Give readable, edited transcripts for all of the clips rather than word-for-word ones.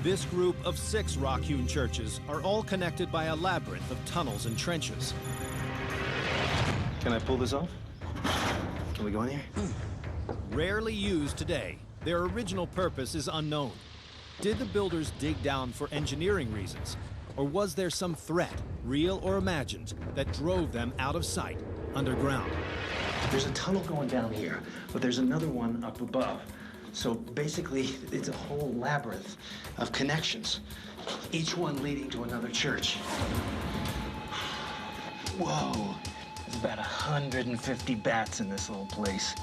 This group of 6 rock-hewn churches are all connected by a labyrinth of tunnels and trenches. Can I pull this off? Can we go in here? Rarely used today, their original purpose is unknown. Did the builders dig down for engineering reasons? Or was there some threat, real or imagined, that drove them out of sight, underground? There's a tunnel going down here, but there's another one up above. So basically, it's a whole labyrinth of connections, each one leading to another church. Whoa, there's about 150 bats in this little place.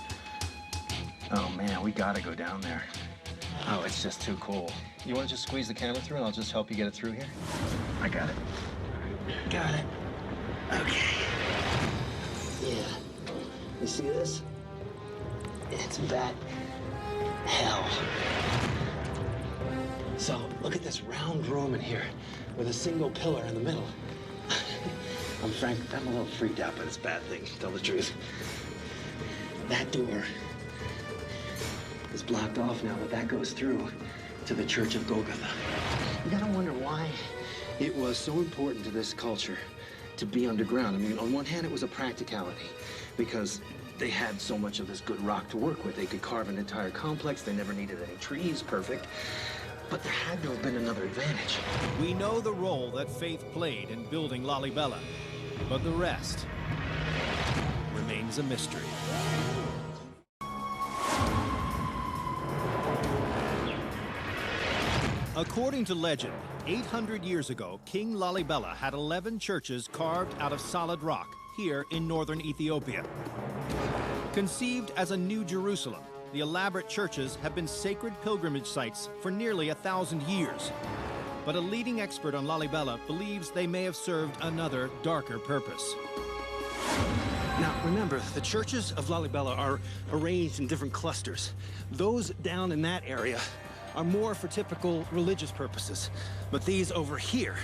Oh man, we gotta go down there. Oh, it's just too cool. You wanna just squeeze the camera through and I'll just help you get it through here? I got it. Got it. Okay. Yeah. You see this? It's bat hell. So, look at this round room in here with a single pillar in the middle. I'm a little freaked out by this bat thing, to tell the truth. That door is blocked off now, but that goes through to the Church of Golgotha. You gotta wonder why it was so important to this culture to be underground. I mean, on one hand, it was a practicality because they had so much of this good rock to work with. They could carve an entire complex. They never needed any trees, perfect. But there had to have been another advantage. We know the role that faith played in building Lalibela, but the rest remains a mystery. According to legend, 800 years ago, King Lalibela had 11 churches carved out of solid rock here in northern Ethiopia. Conceived as a new Jerusalem, the elaborate churches have been sacred pilgrimage sites for nearly 1,000 years. But a leading expert on Lalibela believes they may have served another, darker purpose. Now, remember, the churches of Lalibela are arranged in different clusters. Those down in that area are more for typical religious purposes. But these over here,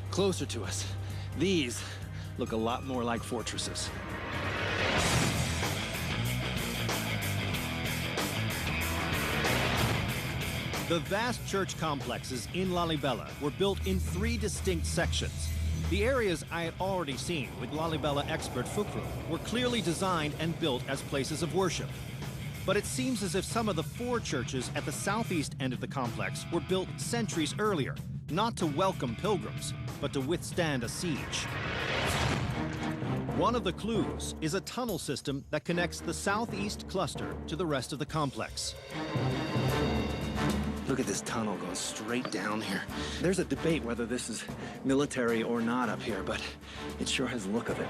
closer to us, these look a lot more like fortresses. The vast church complexes in Lalibela were built in 3 distinct sections. The areas I had already seen with Lalibela expert Fukru were clearly designed and built as places of worship. But it seems as if some of the 4 churches at the southeast end of the complex were built centuries earlier, not to welcome pilgrims, but to withstand a siege. One of the clues is a tunnel system that connects the southeast cluster to the rest of the complex. Look at this tunnel going straight down here. There's a debate whether this is military or not up here, but it sure has the look of it.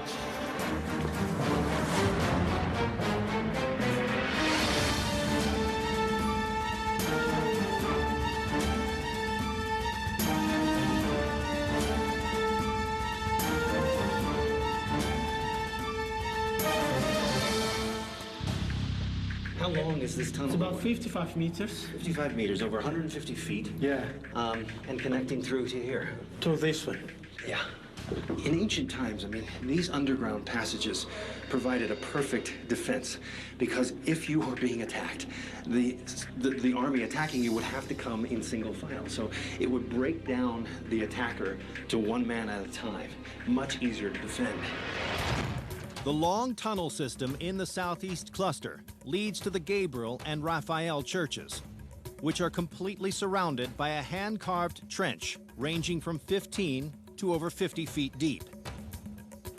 How long is this tunnel? It's about 55 meters. 55 meters, over 150 feet. Yeah. And connecting through to here. To this one. Yeah. In ancient times, I mean, these underground passages provided a perfect defense because if you were being attacked, the army attacking you would have to come in single file. So it would break down the attacker to one man at a time. Much easier to defend. The long tunnel system in the southeast cluster leads to the Gabriel and Raphael churches, which are completely surrounded by a hand-carved trench ranging from 15 to over 50 feet deep.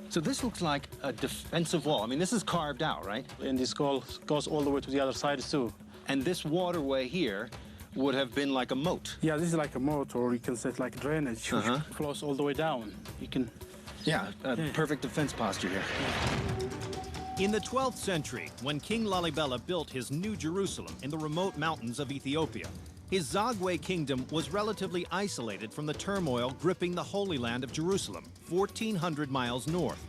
So this looks like a defensive wall. I mean, this is carved out, right? And this goes all the way to the other side too. And this waterway here would have been like a moat. Yeah, this is like a moat, or you can say it's like drainage, which flows all the way down. You can... Yeah, perfect defense posture here. In the 12th century, when King Lalibela built his New Jerusalem in the remote mountains of Ethiopia, his Zagwe kingdom was relatively isolated from the turmoil gripping the Holy Land of Jerusalem, 1,400 miles north.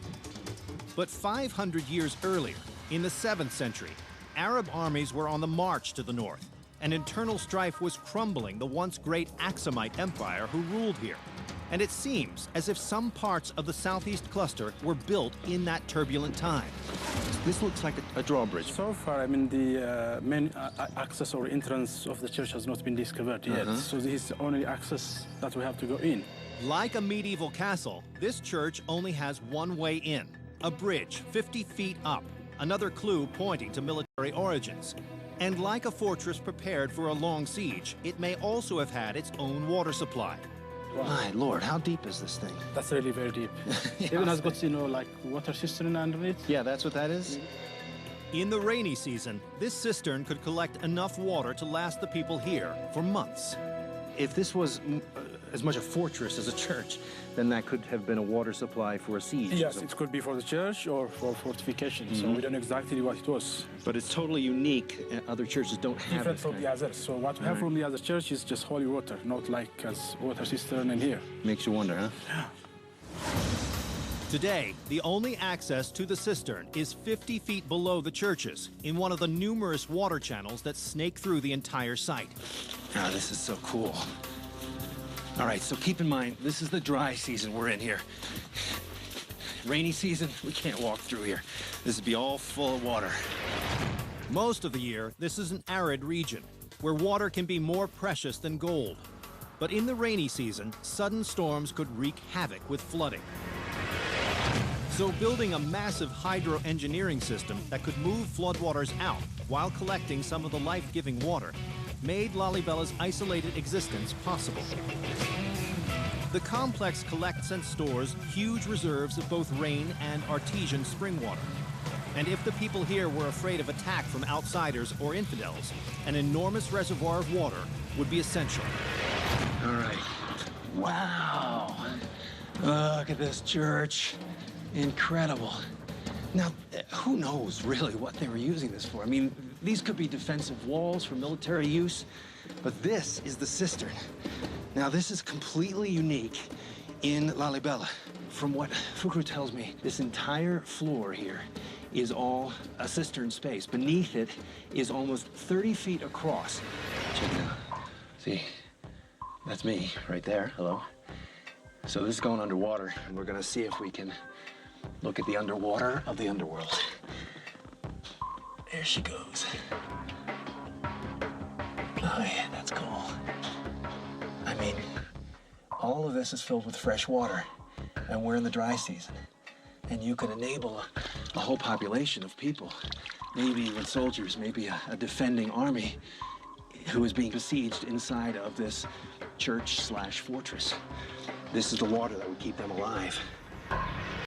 But 500 years earlier, in the 7th century, Arab armies were on the march to the north, and internal strife was crumbling the once great Aksumite Empire who ruled here. And it seems as if some parts of the southeast cluster were built in that turbulent time. This looks like a drawbridge. So far, I mean, the main access or entrance of the church has not been discovered yet. So this is the only access that we have to go in. Like a medieval castle, this church only has one way in, a bridge 50 feet up, another clue pointing to military origins. And like a fortress prepared for a long siege, it may also have had its own water supply. Wow. My Lord, how deep is this thing? That's really very deep. Even has got, you know, like water cistern underneath. Yeah, that's what that is? In the rainy season, this cistern could collect enough water to last the people here for months. If this was as much a fortress as a church, then that could have been a water supply for a siege. Yes, it could be for the church or for fortification. So we don't know exactly what it was. But it's totally unique. Other churches don't have Different this from kind. the others. So what we have from the other church is just holy water, not like as water cistern in here. Makes you wonder, huh? Today, the only access to the cistern is 50 feet below the churches, in one of the numerous water channels that snake through the entire site. Ah, this is so cool. All right, so keep in mind, this is the dry season we're in here. Rainy season, we can't walk through here. This would be all full of water. Most of the year, this is an arid region, where water can be more precious than gold. But in the rainy season, sudden storms could wreak havoc with flooding. So building a massive hydro-engineering system that could move floodwaters out while collecting some of the life-giving water made Lalibella's isolated existence possible. The complex collects and stores huge reserves of both rain and artesian spring water. And if the people here were afraid of attack from outsiders or infidels, an enormous reservoir of water would be essential. All right. Wow. Look at this church. Incredible. Now, who knows really what they were using this for? I mean, these could be defensive walls for military use, but this is the cistern. Now, this is completely unique in Lalibela. From what Fukru tells me, this entire floor here is all a cistern space. Beneath it is almost 30 feet across. Check it out. See, that's me right there. Hello. So this is going underwater, and we're gonna see if we can look at the underwater of the underworld. There she goes. Oh yeah, that's cool. I mean, all of this is filled with fresh water, and we're in the dry season. And you could enable a whole population of people, maybe even soldiers, maybe a defending army who is being besieged inside of this church/fortress. This is the water that would keep them alive.